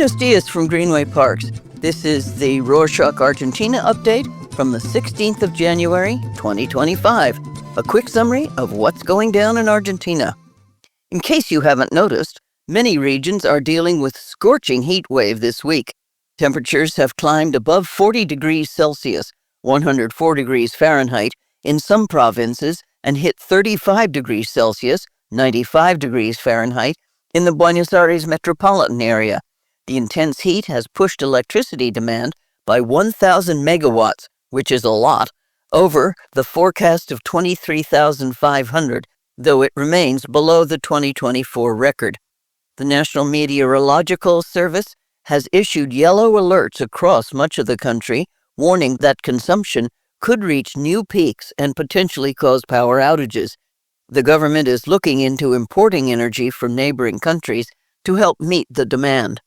Buenos dias from Greenway Parks. This is the Rorshok, Argentina update from the 16th of January, 2025. A quick summary of what's going down in Argentina. In case you haven't noticed, many regions are dealing with scorching heat wave this week. Temperatures have climbed above 40 degrees Celsius, 104 degrees Fahrenheit, in some provinces and hit 35 degrees Celsius, 95 degrees Fahrenheit, in the Buenos Aires metropolitan area. The intense heat has pushed electricity demand by 1,000 megawatts, which is a lot, over the forecast of 23,500, though it remains below the 2024 record. The National Meteorological Service has issued yellow alerts across much of the country, warning that consumption could reach new peaks and potentially cause power outages. The government is looking into importing energy from neighboring countries to help meet the demand.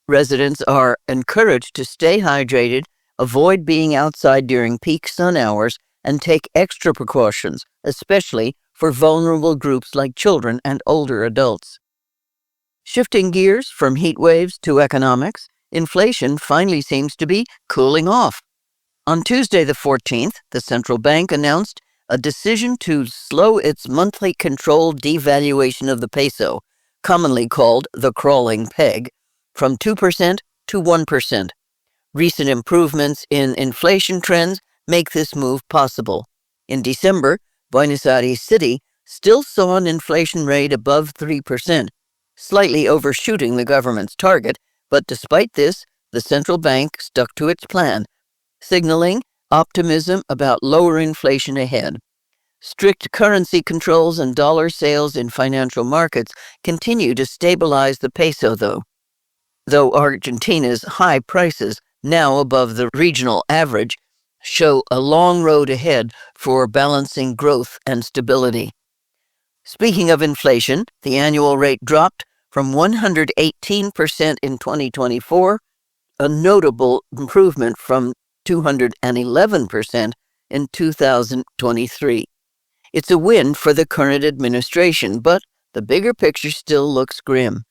Residents are encouraged to stay hydrated, avoid being outside during peak sun hours, and take extra precautions, especially for vulnerable groups like children and older adults. Shifting gears from heat waves to economics, inflation finally seems to be cooling off. On Tuesday the 14th, the central bank announced a decision to slow its monthly controlled devaluation of the peso, commonly called the crawling peg, from 2% to 1%. Recent improvements in inflation trends make this move possible. In December, Buenos Aires City still saw an inflation rate above 3%, slightly overshooting the government's target, but despite this, the central bank stuck to its plan, signaling optimism about lower inflation ahead. Strict currency controls and dollar sales in financial markets continue to stabilize the peso, though Argentina's high prices, now above the regional average, show a long road ahead for balancing growth and stability. Speaking of inflation, the annual rate dropped from 118% in 2024, a notable improvement from 211% in 2023. It's a win for the current administration, but the bigger picture still looks grim.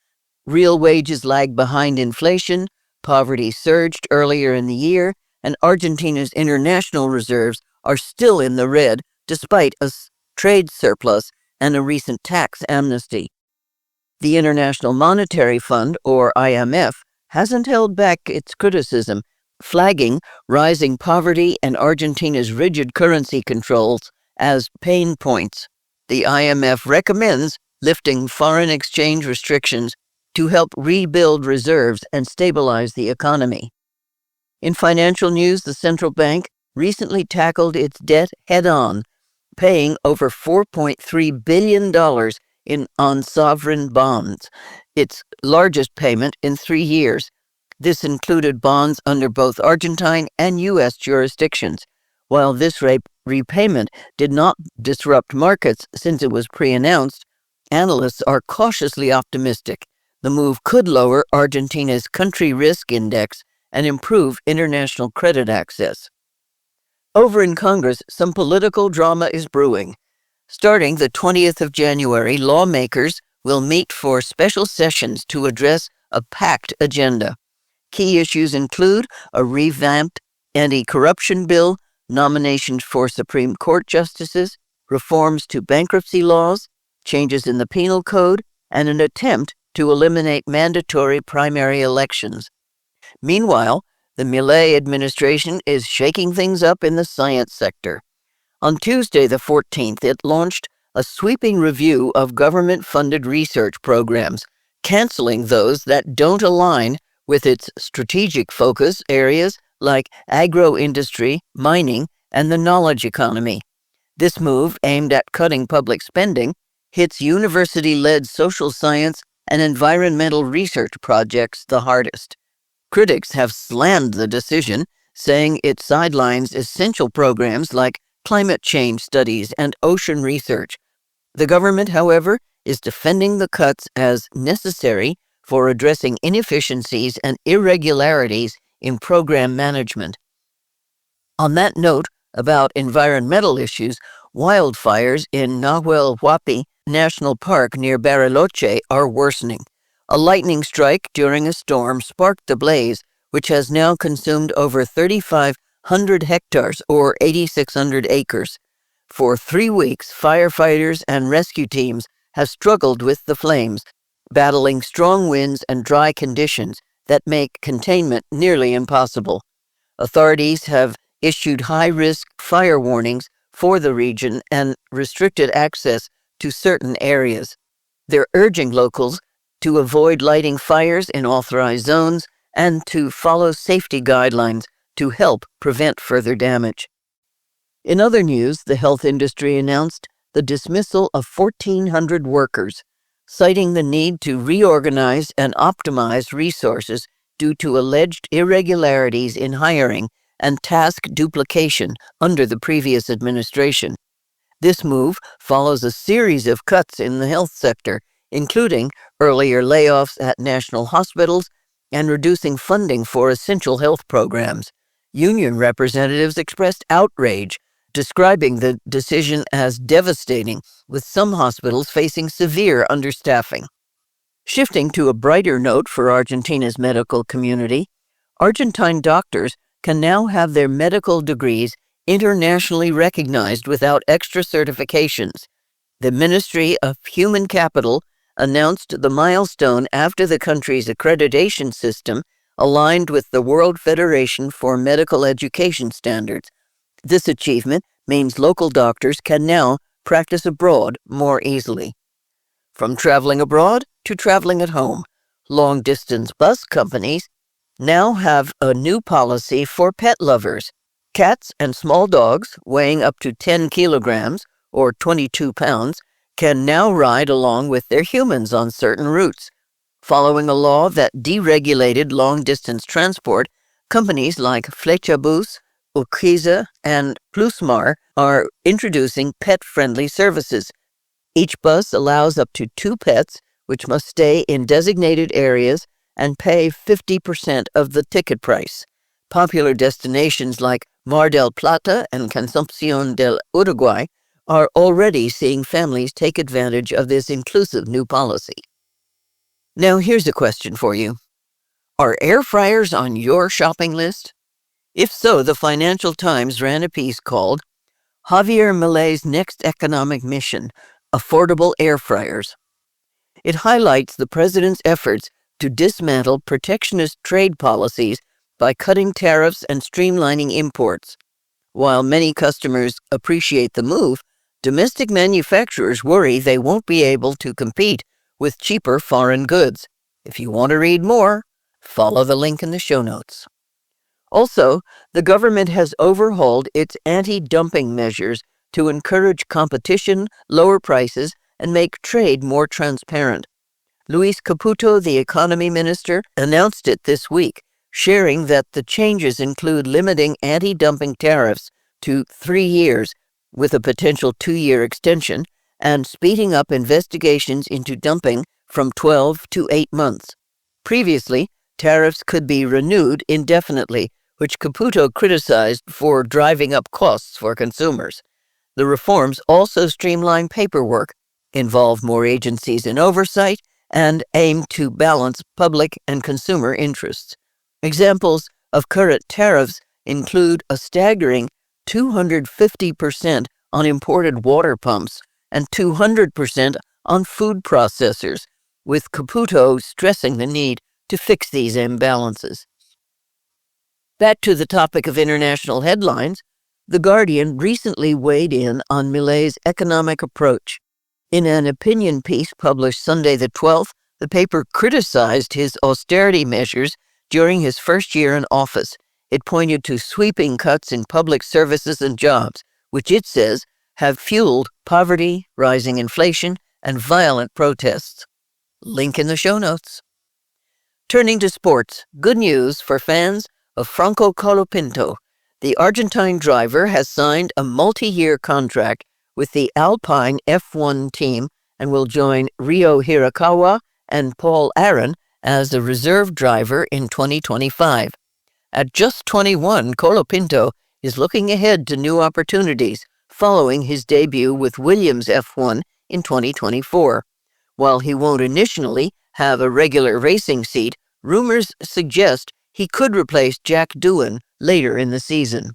Real wages lag behind inflation, poverty surged earlier in the year, and Argentina's international reserves are still in the red despite a trade surplus and a recent tax amnesty. The International Monetary Fund, or IMF, hasn't held back its criticism, flagging rising poverty and Argentina's rigid currency controls as pain points. The IMF recommends lifting foreign exchange restrictions to help rebuild reserves and stabilize the economy. In financial news, the central bank recently tackled its debt head-on, paying over $4.3 billion on sovereign bonds, its largest payment in 3 years. This included bonds under both Argentine and U.S. jurisdictions. While this repayment did not disrupt markets since it was pre-announced, analysts are cautiously optimistic. The move could lower Argentina's country risk index and improve international credit access. Over in Congress, some political drama is brewing. Starting the 20th of January, lawmakers will meet for special sessions to address a packed agenda. Key issues include a revamped anti-corruption bill, nominations for Supreme Court justices, reforms to bankruptcy laws, changes in the penal code, and an attempt to eliminate mandatory primary elections. Meanwhile, the Milei administration is shaking things up in the science sector. On Tuesday the 14th, it launched a sweeping review of government-funded research programs, canceling those that don't align with its strategic focus areas like agro-industry, mining, and the knowledge economy. This move, aimed at cutting public spending, hits university-led social science and environmental research projects the hardest. Critics have slammed the decision, saying it sidelines essential programs like climate change studies and ocean research. The government, however, is defending the cuts as necessary for addressing inefficiencies and irregularities in program management. On that note, about environmental issues, wildfires in Nahuel Huapi National Park near Bariloche are worsening. A lightning strike during a storm sparked the blaze, which has now consumed over 3,500 hectares or 8,600 acres. For 3 weeks, firefighters and rescue teams have struggled with the flames, battling strong winds and dry conditions that make containment nearly impossible. Authorities have issued high-risk fire warnings for the region and restricted access to certain areas. They're urging locals to avoid lighting fires in authorized zones and to follow safety guidelines to help prevent further damage. In other news, the health industry announced the dismissal of 1,400 workers, citing the need to reorganize and optimize resources due to alleged irregularities in hiring and task duplication under the previous administration. This move follows a series of cuts in the health sector, including earlier layoffs at national hospitals and reducing funding for essential health programs. Union representatives expressed outrage, describing the decision as devastating, with some hospitals facing severe understaffing. Shifting to a brighter note for Argentina's medical community, Argentine doctors can now have their medical degrees internationally recognized without extra certifications. The Ministry of Human Capital announced the milestone after the country's accreditation system aligned with the World Federation for Medical Education Standards. This achievement means local doctors can now practice abroad more easily. From traveling abroad to traveling at home, long-distance bus companies now have a new policy for pet lovers. Cats and small dogs weighing up to 10 kilograms or 22 pounds can now ride along with their humans on certain routes. Following a law that deregulated long-distance transport, companies like Flechabus, Urquiza, and Plusmar are introducing pet-friendly services. Each bus allows up to 2 pets, which must stay in designated areas and pay 50% of the ticket price. Popular destinations like Mar del Plata and Concepción del Uruguay are already seeing families take advantage of this inclusive new policy. Now here's a question for you. Are air fryers on your shopping list? If so, the Financial Times ran a piece called Javier Milei's Next Economic Mission, Affordable Air Fryers. It highlights the president's efforts to dismantle protectionist trade policies by cutting tariffs and streamlining imports. While many customers appreciate the move, domestic manufacturers worry they won't be able to compete with cheaper foreign goods. If you want to read more, follow the link in the show notes. Also, the government has overhauled its anti-dumping measures to encourage competition, lower prices, and make trade more transparent. Luis Caputo, the economy minister, announced it this week, sharing that the changes include limiting anti-dumping tariffs to 3 years, with a potential 2-year extension, and speeding up investigations into dumping from 12 to 8 months. Previously, tariffs could be renewed indefinitely, which Caputo criticized for driving up costs for consumers. The reforms also streamline paperwork, involve more agencies in oversight, and aim to balance public and consumer interests. Examples of current tariffs include a staggering 250% on imported water pumps and 200% on food processors, with Caputo stressing the need to fix these imbalances. Back to the topic of international headlines, The Guardian recently weighed in on Milei's economic approach. In an opinion piece published Sunday the 12th, the paper criticized his austerity measures during his first year in office. It pointed to sweeping cuts in public services and jobs, which it says have fueled poverty, rising inflation, and violent protests. Link in the show notes. Turning to sports, good news for fans of Franco Colapinto. The Argentine driver has signed a multi-year contract with the Alpine F1 team and will join Rio Hirakawa and Paul Aron as a reserve driver in 2025. At just 21, Colapinto is looking ahead to new opportunities following his debut with Williams F1 in 2024. While he won't initially have a regular racing seat, rumors suggest he could replace Jack Doohan later in the season.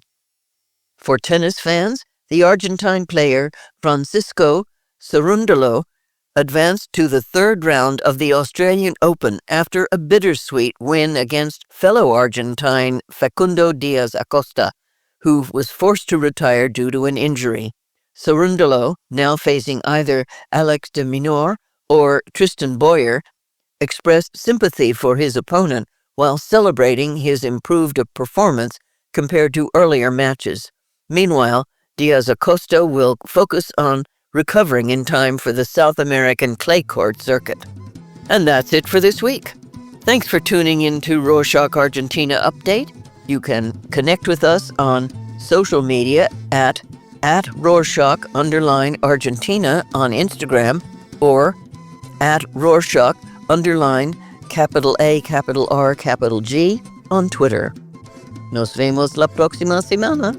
For tennis fans, the Argentine player Francisco Cerundolo advanced to the third round of the Australian Open after a bittersweet win against fellow Argentine Facundo Diaz Acosta, who was forced to retire due to an injury. Cerundolo, now facing either Alex de Minaur or Tristan Boyer, expressed sympathy for his opponent while celebrating his improved performance compared to earlier matches. Meanwhile, Diaz Acosta will focus on recovering in time for the South American clay court circuit. And that's it for this week. Thanks for tuning in to Rorshok Argentina Update. You can connect with us on social media at Rorshok_Argentina on Instagram or at Rorshok_A_R_G on Twitter. Nos vemos la próxima semana.